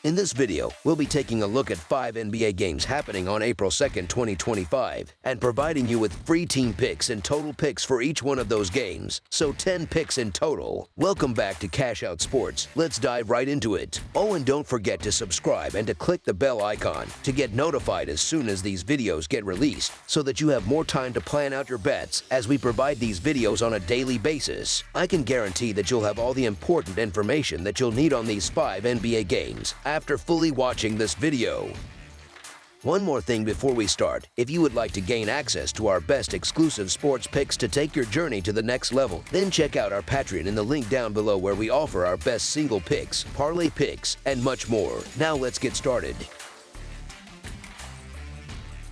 In this video, we'll be taking a look at 5 NBA games happening on April 2nd, 2025, and providing you with free team picks and total picks for each one of those games, so 10 picks in total. Welcome back to Cash Out Sports. Let's dive right into it. Oh, and don't forget to subscribe and to click the bell icon to get notified as soon as these videos get released, so that you have more time to plan out your bets as we provide these videos on a daily basis. I can guarantee that you'll have all the important information that you'll need on these 5 NBA games after fully watching this video. One more thing before we start. If you would like to gain access to our best exclusive sports picks to take your journey to the next level, then check out our Patreon in the link down below, where we offer our best single picks, parlay picks, and much more. Now let's get started.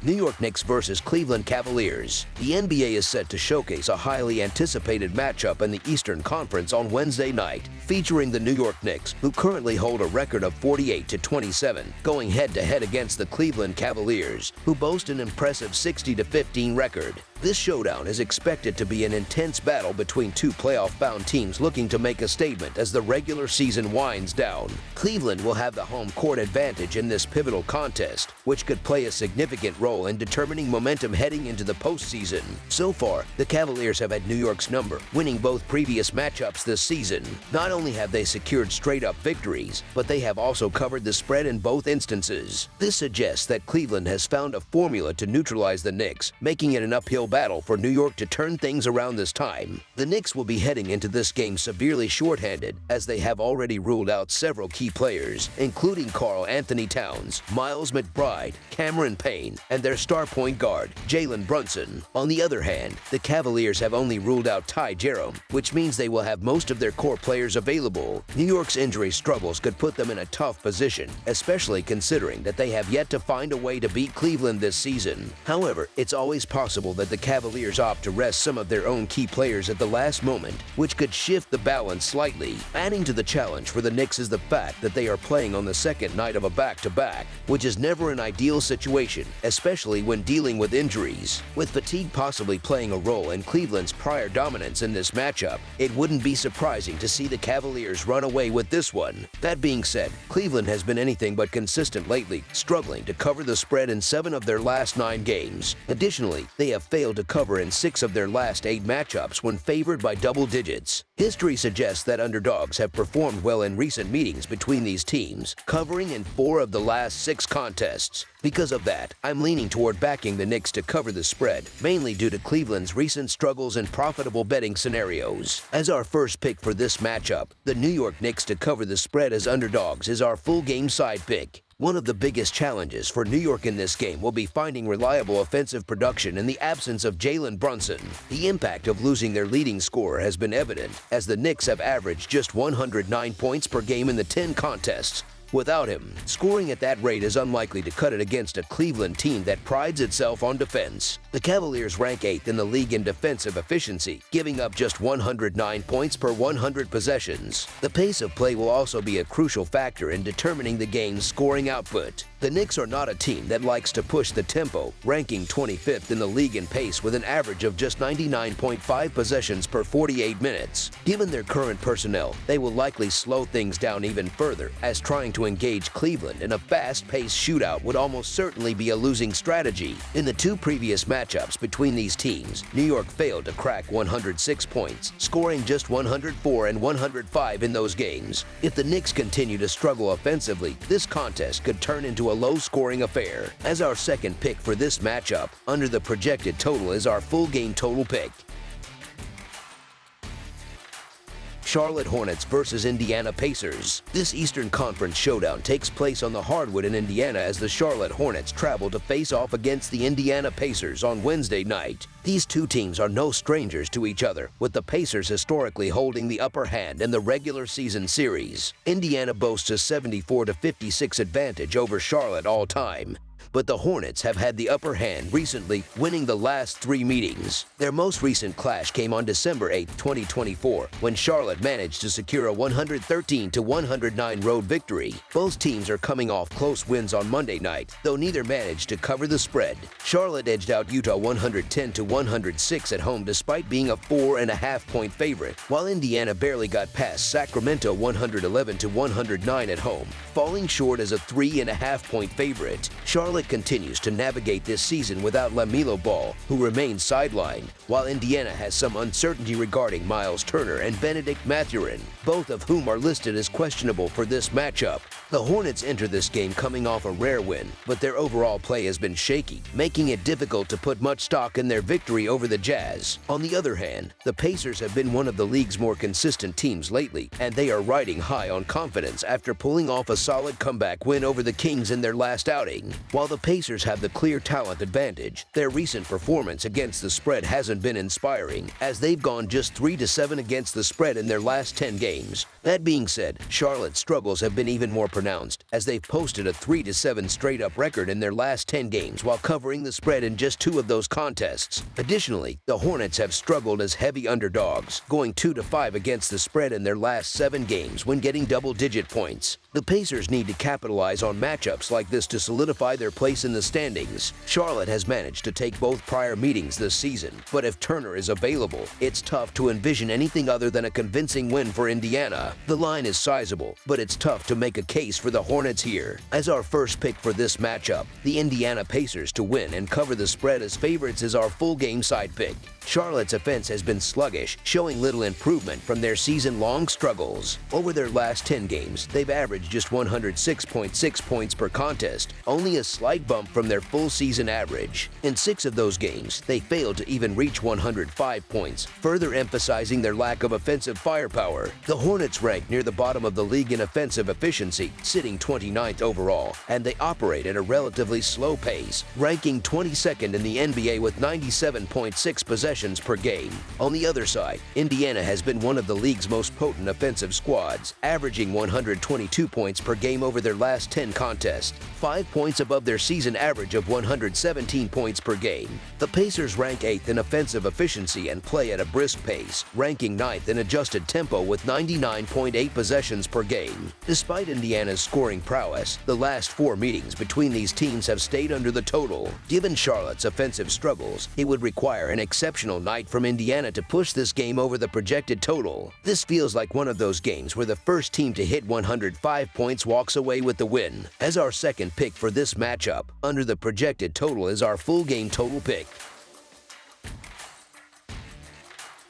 New York Knicks versus Cleveland Cavaliers. The NBA is set to showcase a highly anticipated matchup in the Eastern Conference on Wednesday night, featuring the New York Knicks, who currently hold a record of 48-27, going head-to-head against the Cleveland Cavaliers, who boast an impressive 60-15 record. This showdown is expected to be an intense battle between two playoff-bound teams looking to make a statement as the regular season winds down. Cleveland will have the home court advantage in this pivotal contest, which could play a significant role in determining momentum heading into the postseason. So far, the Cavaliers have had New York's number, winning both previous matchups this season. Not only have they secured straight-up victories, but they have also covered the spread in both instances. This suggests that Cleveland has found a formula to neutralize the Knicks, making it an uphill battle for New York to turn things around this time. The Knicks will be heading into this game severely shorthanded, as they have already ruled out several key players, including Karl Anthony Towns, Miles McBride, Cameron Payne, and their star point guard, Jalen Brunson. On the other hand, the Cavaliers have only ruled out Ty Jerome, which means they will have most of their core players available. New York's injury struggles could put them in a tough position, especially considering that they have yet to find a way to beat Cleveland this season. However, it's always possible that the Cavaliers opt to rest some of their own key players at the last moment, which could shift the balance slightly. Adding to the challenge for the Knicks is the fact that they are playing on the second night of a back-to-back, which is never an ideal situation, especially when dealing with injuries. With fatigue possibly playing a role in Cleveland's prior dominance in this matchup, it wouldn't be surprising to see the Cavaliers run away with this one. That being said, Cleveland has been anything but consistent lately, struggling to cover the spread in 7 of their last 9 games. Additionally, they have failed to cover in 6 of their last 8 matchups when favored by double digits. History suggests that underdogs have performed well in recent meetings between these teams, covering in 4 of the last 6 contests. Because of that, I'm leaning toward backing the Knicks to cover the spread, mainly due to Cleveland's recent struggles in profitable betting scenarios. As our first pick for this matchup, the New York Knicks to cover the spread as underdogs is our full game side pick. One of the biggest challenges for New York in this game will be finding reliable offensive production in the absence of Jalen Brunson. The impact of losing their leading scorer has been evident, as the Knicks have averaged just 109 points per game in the 10 contests. Without him, scoring at that rate is unlikely to cut it against a Cleveland team that prides itself on defense. The Cavaliers rank 8th in the league in defensive efficiency, giving up just 109 points per 100 possessions. The pace of play will also be a crucial factor in determining the game's scoring output. The Knicks are not a team that likes to push the tempo, ranking 25th in the league in pace with an average of just 99.5 possessions per 48 minutes. Given their current personnel, they will likely slow things down even further, as trying to engage Cleveland in a fast-paced shootout would almost certainly be a losing strategy. In the 2 previous matchups between these teams, New York failed to crack 106 points, scoring just 104 and 105 in those games. If the Knicks continue to struggle offensively, this contest could turn into a low-scoring affair. As our second pick for this matchup, under the projected total is our full game total pick. Charlotte Hornets versus Indiana Pacers. This Eastern Conference showdown takes place on the hardwood in Indiana as the Charlotte Hornets travel to face off against the Indiana Pacers on Wednesday night. These two teams are no strangers to each other, with the Pacers historically holding the upper hand in the regular season series. Indiana boasts a 74-56 advantage over Charlotte all time. but the Hornets have had the upper hand recently, winning the last 3 meetings. Their most recent clash came on December 8, 2024, when Charlotte managed to secure a 113-109 road victory. Both teams are coming off close wins on Monday night, though neither managed to cover the spread. Charlotte edged out Utah 110-106 at home despite being a 4.5-point favorite, while Indiana barely got past Sacramento 111-109 at home, falling short as a 3.5-point favorite. Charlotte continues to navigate this season without LaMelo Ball, who remains sidelined, while Indiana has some uncertainty regarding Miles Turner and Benedict Mathurin, both of whom are listed as questionable for this matchup. The Hornets enter this game coming off a rare win, but their overall play has been shaky, making it difficult to put much stock in their victory over the Jazz. On the other hand, the Pacers have been one of the league's more consistent teams lately, and they are riding high on confidence after pulling off a solid comeback win over the Kings in their last outing. While the Pacers have the clear talent advantage, their recent performance against the spread hasn't been inspiring, as they've gone just 3-7 against the spread in their last 10 games. That being said, Charlotte's struggles have been even more pronounced, as they've posted a 3-7 straight-up record in their last 10 games while covering the spread in just 2 of those contests. Additionally, the Hornets have struggled as heavy underdogs, going 2-5 against the spread in their last 7 games when getting double-digit points. The Pacers need to capitalize on matchups like this to solidify their place in the standings. Charlotte has managed to take both prior meetings this season, but if Turner is available, it's tough to envision anything other than a convincing win for Indiana. The line is sizable, but it's tough to make a case for the Hornets here. As our first pick for this matchup, the Indiana Pacers to win and cover the spread as favorites is our full game side pick. Charlotte's offense has been sluggish, showing little improvement from their season-long struggles. Over their last 10 games, they've averaged just 106.6 points per contest, only a slight bump from their full season average. In 6 of those games, they failed to even reach 105 points, further emphasizing their lack of offensive firepower. The Hornets rank near the bottom of the league in offensive efficiency, sitting 29th overall, and they operate at a relatively slow pace, ranking 22nd in the NBA with 97.6 possessions per game. On the other side, Indiana has been one of the league's most potent offensive squads, averaging 122 points per game over their last 10 contests, 5 points above their season average of 117 points per game. The Pacers rank 8th in offensive efficiency and play at a brisk pace, ranking 9th in adjusted tempo with 99.8 possessions per game. Despite Indiana's scoring prowess, the last 4 meetings between these teams have stayed under the total. Given Charlotte's offensive struggles, it would require an exceptional night from Indiana to push this game over the projected total. This feels like one of those games where the first team to hit 105 points walks away with the win. As our second pick for this matchup, under the projected total is our full game total pick.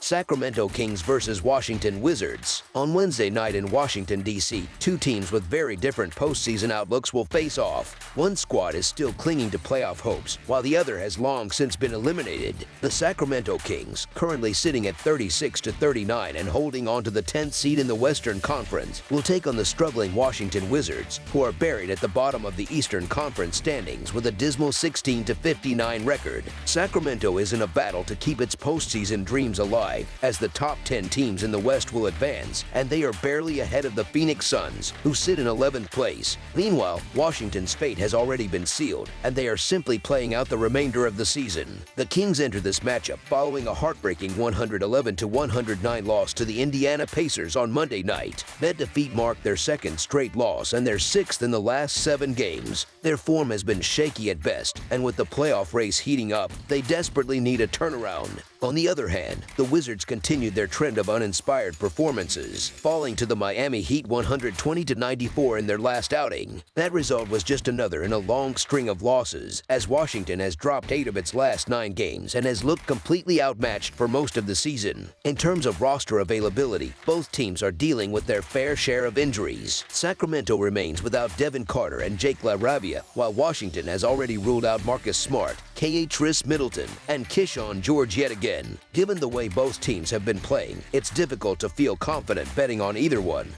Sacramento Kings versus Washington Wizards. On Wednesday night in Washington, D.C., 2 teams with very different postseason outlooks will face off. One squad is still clinging to playoff hopes, while the other has long since been eliminated. The Sacramento Kings, currently sitting at 36-39 and holding on to the 10th seed in the Western Conference, will take on the struggling Washington Wizards, who are buried at the bottom of the Eastern Conference standings with a dismal 16-59 record. Sacramento is in a battle to keep its postseason dreams alive, as the top 10 teams in the West will advance, and they are barely ahead of the Phoenix Suns, who sit in 11th place. Meanwhile, Washington's fate has already been sealed, and they are simply playing out the remainder of the season. The Kings enter this matchup following a heartbreaking 111-109 loss to the Indiana Pacers on Monday night. That defeat marked their 2nd straight loss and their 6th in the last 7 games. Their form has been shaky at best, and with the playoff race heating up, they desperately need a turnaround. On the other hand, the Wizards continued their trend of uninspired performances, falling to the Miami Heat 120-94 in their last outing. That result was just another in a long string of losses, as Washington has dropped 8 of its last 9 games and has looked completely outmatched for most of the season. In terms of roster availability, both teams are dealing with their fair share of injuries. Sacramento remains without Devin Carter and Jake LaRavia, while Washington has already ruled out Marcus Smart, K.A. Tris Middleton, and Keyshawn George yet again. Given the way both teams have been playing, it's difficult to feel confident betting on either one.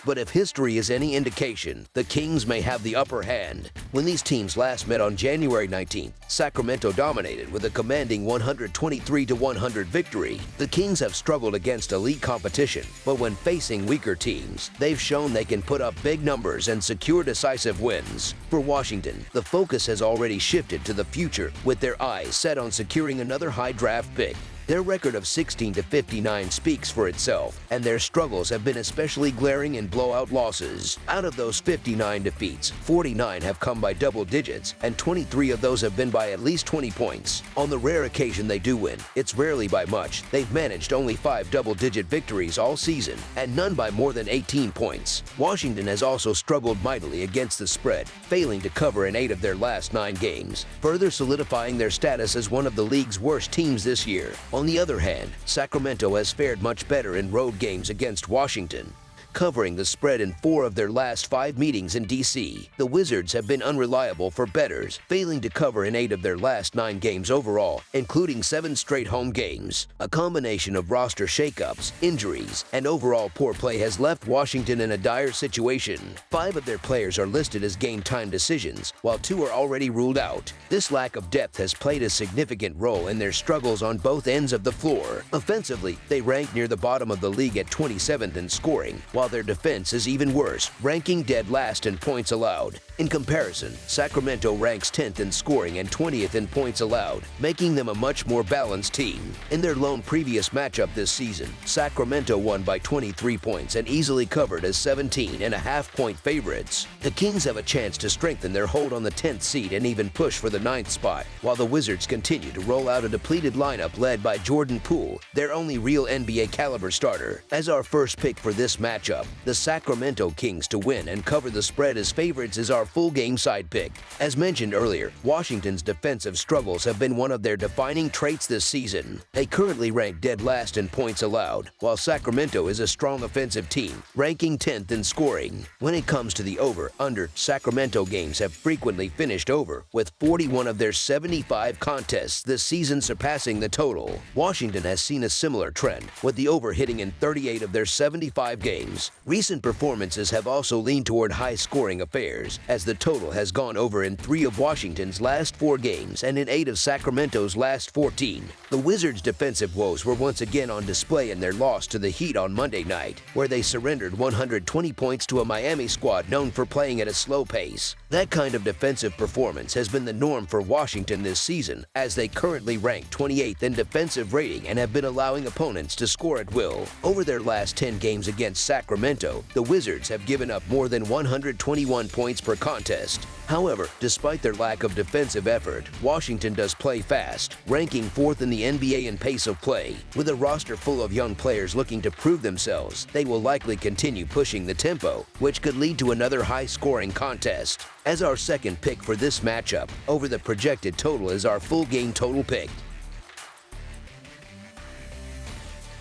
But if history is any indication, the Kings may have the upper hand. When these teams last met on January 19th, Sacramento dominated with a commanding 123-100 victory. The Kings have struggled against elite competition, but when facing weaker teams, they've shown they can put up big numbers and secure decisive wins. For Washington, the focus has already shifted to the future, with their eyes set on securing another high draft pick. Their record of 16-59 speaks for itself, and their struggles have been especially glaring in blowout losses. Out of those 59 defeats, 49 have come by double digits, and 23 of those have been by at least 20 points. On the rare occasion they do win, it's rarely by much. They've managed only 5 double-digit victories all season, and none by more than 18 points. Washington has also struggled mightily against the spread, failing to cover in 8 of their last 9 games, further solidifying their status as one of the league's worst teams this year. On the other hand, Sacramento has fared much better in road games against Washington, covering the spread in 4 of their last 5 meetings in D.C. The Wizards have been unreliable for bettors, failing to cover in 8 of their last 9 games overall, including 7 straight home games. A combination of roster shakeups, injuries, and overall poor play has left Washington in a dire situation. 5 of their players are listed as game-time decisions, while 2 are already ruled out. This lack of depth has played a significant role in their struggles on both ends of the floor. Offensively, they rank near the bottom of the league at 27th in scoring, while their defense is even worse, ranking dead last in points allowed. In comparison, Sacramento ranks 10th in scoring and 20th in points allowed, making them a much more balanced team. In their lone previous matchup this season, Sacramento won by 23 points and easily covered as 17.5-point favorites. The Kings have a chance to strengthen their hold on the 10th seed and even push for the 9th spot, while the Wizards continue to roll out a depleted lineup led by Jordan Poole, their only real NBA caliber starter. As our first pick for this matchup, the Sacramento Kings to win and cover the spread as favorites is our full game side pick. As mentioned earlier, Washington's defensive struggles have been one of their defining traits this season. They currently rank dead last in points allowed, while Sacramento is a strong offensive team, ranking 10th in scoring. When it comes to the over-under, Sacramento games have frequently finished over, with 41 of their 75 contests this season surpassing the total. Washington has seen a similar trend, with the over hitting in 38 of their 75 games. Recent performances have also leaned toward high-scoring affairs, as the total has gone over in 3 of Washington's last 4 games and in 8 of Sacramento's last 14. The Wizards' defensive woes were once again on display in their loss to the Heat on Monday night, where they surrendered 120 points to a Miami squad known for playing at a slow pace. That kind of defensive performance has been the norm for Washington this season, as they currently rank 28th in defensive rating and have been allowing opponents to score at will. Over their last 10 games against Sacramento, the Wizards have given up more than 121 points per contest. However, despite their lack of defensive effort, Washington does play fast, ranking 4th in the NBA in pace of play. With a roster full of young players looking to prove themselves, they will likely continue pushing the tempo, which could lead to another high-scoring contest. As our second pick for this matchup, over the projected total is our full game total pick.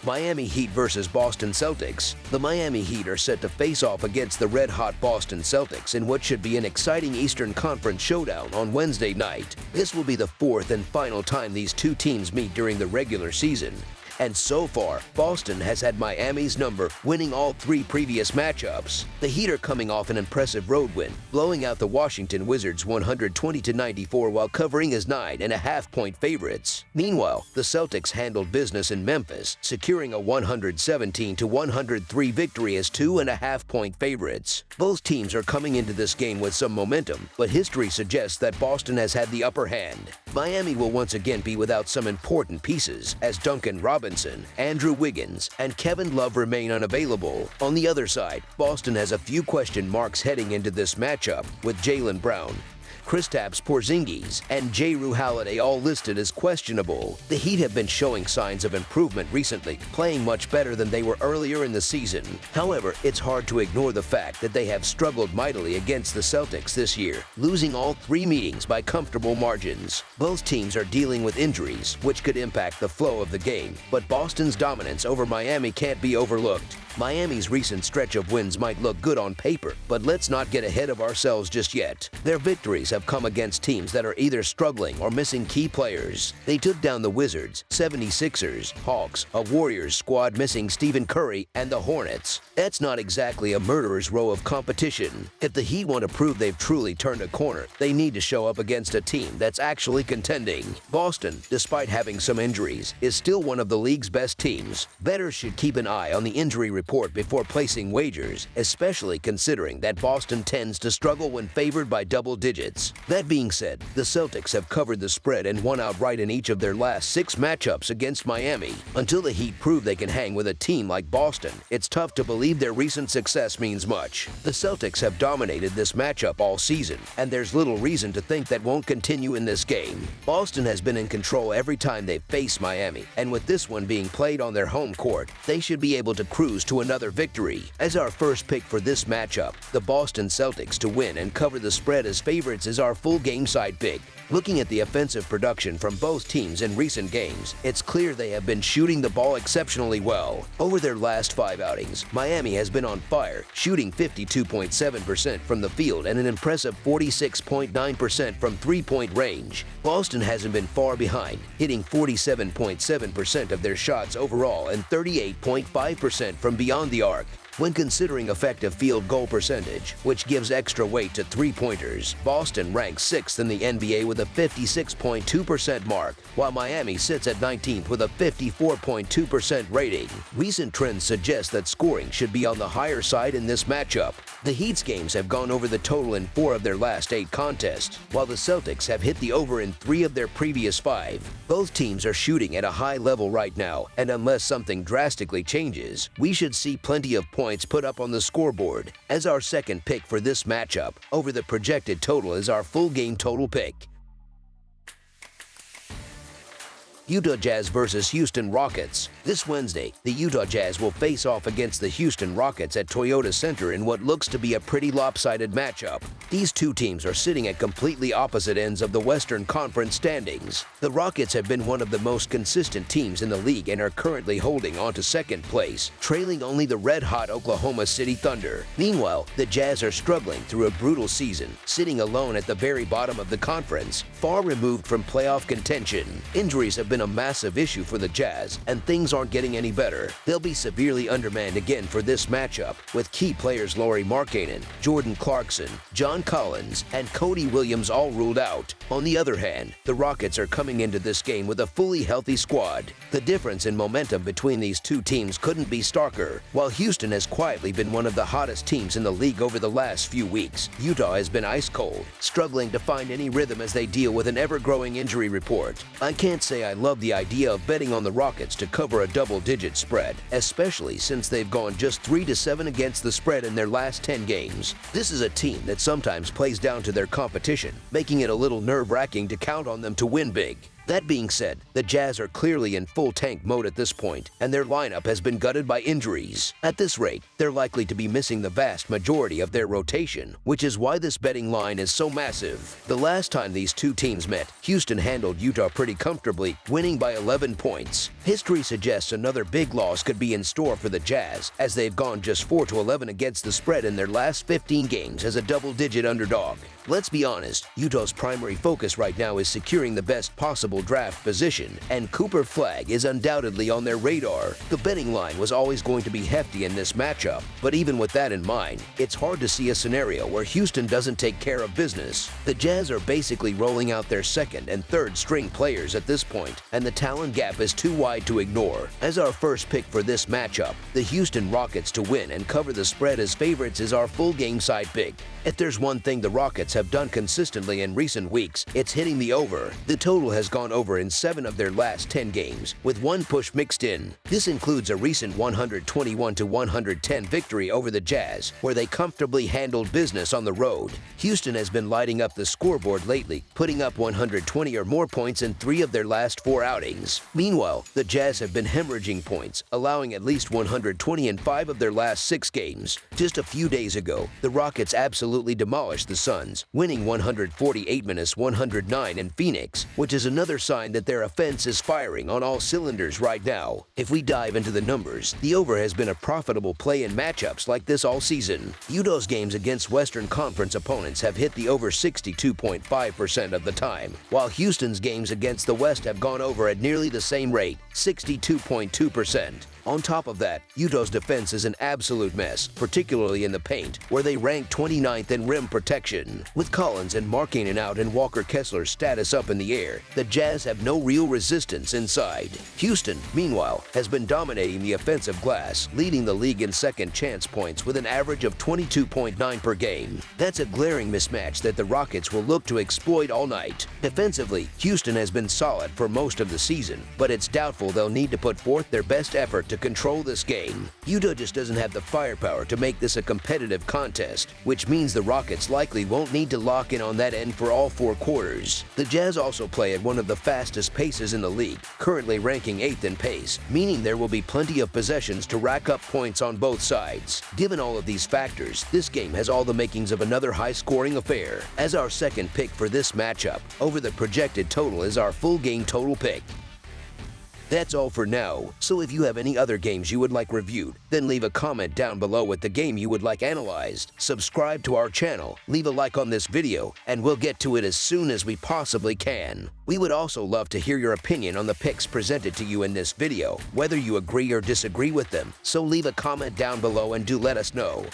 Miami Heat versus Boston Celtics. The Miami Heat are set to face off against the red-hot Boston Celtics in what should be an exciting Eastern Conference showdown on Wednesday night. This will be the 4th and final time these two teams meet during the regular season. And so far, Boston has had Miami's number, winning all 3 previous matchups. The Heat are coming off an impressive road win, blowing out the Washington Wizards 120-94 while covering as 9.5-point favorites. Meanwhile, the Celtics handled business in Memphis, securing a 117-103 victory as 2.5-point favorites. Both teams are coming into this game with some momentum, but history suggests that Boston has had the upper hand. Miami will once again be without some important pieces, as Duncan Robinson, Andrew Wiggins, and Kevin Love remain unavailable. On the other side, Boston has a few question marks heading into this matchup, with Jaylen Brown, Kristaps Porzingis, and Jrue Holiday all listed as questionable. The Heat have been showing signs of improvement recently, playing much better than they were earlier in the season. However, it's hard to ignore the fact that they have struggled mightily against the Celtics this year, losing all 3 meetings by comfortable margins. Both teams are dealing with injuries, which could impact the flow of the game, but Boston's dominance over Miami can't be overlooked. Miami's recent stretch of wins might look good on paper, but let's not get ahead of ourselves just yet. Their victories have have come against teams that are either struggling or missing key players. They took down the Wizards, 76ers, Hawks, a Warriors squad missing Stephen Curry, and the Hornets. That's not exactly a murderer's row of competition. If the Heat want to prove they've truly turned a corner, they need to show up against a team that's actually contending. Boston, despite having some injuries, is still one of the league's best teams. Bettors should keep an eye on the injury report before placing wagers, especially considering that Boston tends to struggle when favored by double digits. That being said, the Celtics have covered the spread and won outright in each of their last 6 matchups against Miami. Until the Heat prove they can hang with a team like Boston, it's tough to believe their recent success means much. The Celtics have dominated this matchup all season, and there's little reason to think that won't continue in this game. Boston has been in control every time they've faced Miami, and with this one being played on their home court, they should be able to cruise to another victory. As our first pick for this matchup, the Boston Celtics to win and cover the spread as favorites is our full game side pick. Looking at the offensive production from both teams in recent games, it's clear they have been shooting the ball exceptionally well. Over their last 5 outings, Miami has been on fire, shooting 52.7% from the field and an impressive 46.9% from three-point range. Boston hasn't been far behind, hitting 47.7% of their shots overall and 38.5% from beyond the arc. When considering effective field goal percentage, which gives extra weight to three-pointers, Boston ranks 6th in the NBA with a 56.2% mark, while Miami sits at 19th with a 54.2% rating. Recent trends suggest that scoring should be on the higher side in this matchup. The Heat's games have gone over the total in 4 of their last 8 contests, while the Celtics have hit the over in 3 of their previous 5. Both teams are shooting at a high level right now, and unless something drastically changes, we should see plenty of points put up on the scoreboard. As our second pick for this matchup, over the projected total is our full game total pick. Utah Jazz versus Houston Rockets. This Wednesday, the Utah Jazz will face off against the Houston Rockets at Toyota Center in what looks to be a pretty lopsided matchup. These two teams are sitting at completely opposite ends of the Western Conference standings. The Rockets have been one of the most consistent teams in the league and are currently holding on to second place, trailing only the red-hot Oklahoma City Thunder. Meanwhile, the Jazz are struggling through a brutal season, sitting alone at the very bottom of the conference, far removed from playoff contention. Injuries have been a massive issue for the Jazz, and things aren't getting any better. They'll be severely undermanned again for this matchup, with key players Lauri Markkanen, Jordan Clarkson, John Collins, and Cody Williams all ruled out. On the other hand, the Rockets are coming into this game with a fully healthy squad. The difference in momentum between these two teams couldn't be starker. While Houston has quietly been one of the hottest teams in the league over the last few weeks, Utah has been ice cold, struggling to find any rhythm as they deal with an ever-growing injury report. I can't say I love the idea of betting on the Rockets to cover a double-digit spread, especially since they've gone just 3-7 against the spread in their last 10 games. This is a team that sometimes plays down to their competition, making it a little nerve-wracking to count on them to win big. That being said, the Jazz are clearly in full tank mode at this point, and their lineup has been gutted by injuries. At this rate, they're likely to be missing the vast majority of their rotation, which is why this betting line is so massive. The last time these two teams met, Houston handled Utah pretty comfortably, winning by 11 points. History suggests another big loss could be in store for the Jazz, as they've gone just 4-11 against the spread in their last 15 games as a double-digit underdog. Let's be honest, Utah's primary focus right now is securing the best possible draft position, and Cooper Flagg is undoubtedly on their radar. The betting line was always going to be hefty in this matchup, but even with that in mind, it's hard to see a scenario where Houston doesn't take care of business. The Jazz are basically rolling out their second and third string players at this point, and the talent gap is too wide to ignore. As our first pick for this matchup, the Houston Rockets to win and cover the spread as favorites is our full game side pick. If there's one thing the Rockets have done consistently in recent weeks, it's hitting the over. The total has gone over in 7 of their last 10 games, with 1 push mixed in. This includes a recent 121-110 victory over the Jazz, where they comfortably handled business on the road. Houston has been lighting up the scoreboard lately, putting up 120 or more points in 3 of their last 4 outings. Meanwhile, the Jazz have been hemorrhaging points, allowing at least 120 in 5 of their last 6 games. Just a few days ago, the Rockets absolutely demolished the Suns, Suns, winning 148-109 in Phoenix, which is another sign that their offense is firing on all cylinders right now. If we dive into the numbers, the over has been a profitable play in matchups like this all season. Utah's games against Western Conference opponents have hit the over 62.5% of the time, while Houston's games against the West have gone over at nearly the same rate, 62.2%. On top of that, Utah's defense is an absolute mess, particularly in the paint, where they rank 29th in rim protection. With Collins and Markkanen out and Walker Kessler's status up in the air, the Jazz have no real resistance inside. Houston, meanwhile, has been dominating the offensive glass, leading the league in second chance points with an average of 22.9 per game. That's a glaring mismatch that the Rockets will look to exploit all night. Defensively, Houston has been solid for most of the season, but it's doubtful they'll need to put forth their best effort to control this game. Utah just doesn't have the firepower to make this a competitive contest, which means the Rockets likely won't need to lock in on that end for all 4 quarters. The Jazz also play at one of the fastest paces in the league, currently ranking 8th in pace, meaning there will be plenty of possessions to rack up points on both sides. Given all of these factors, this game has all the makings of another high-scoring affair. As our second pick for this matchup, over the projected total is our full game total pick. That's all for now, so if you have any other games you would like reviewed, then leave a comment down below with the game you would like analyzed. Subscribe to our channel, leave a like on this video, and we'll get to it as soon as we possibly can. We would also love to hear your opinion on the picks presented to you in this video, whether you agree or disagree with them, so leave a comment down below and do let us know.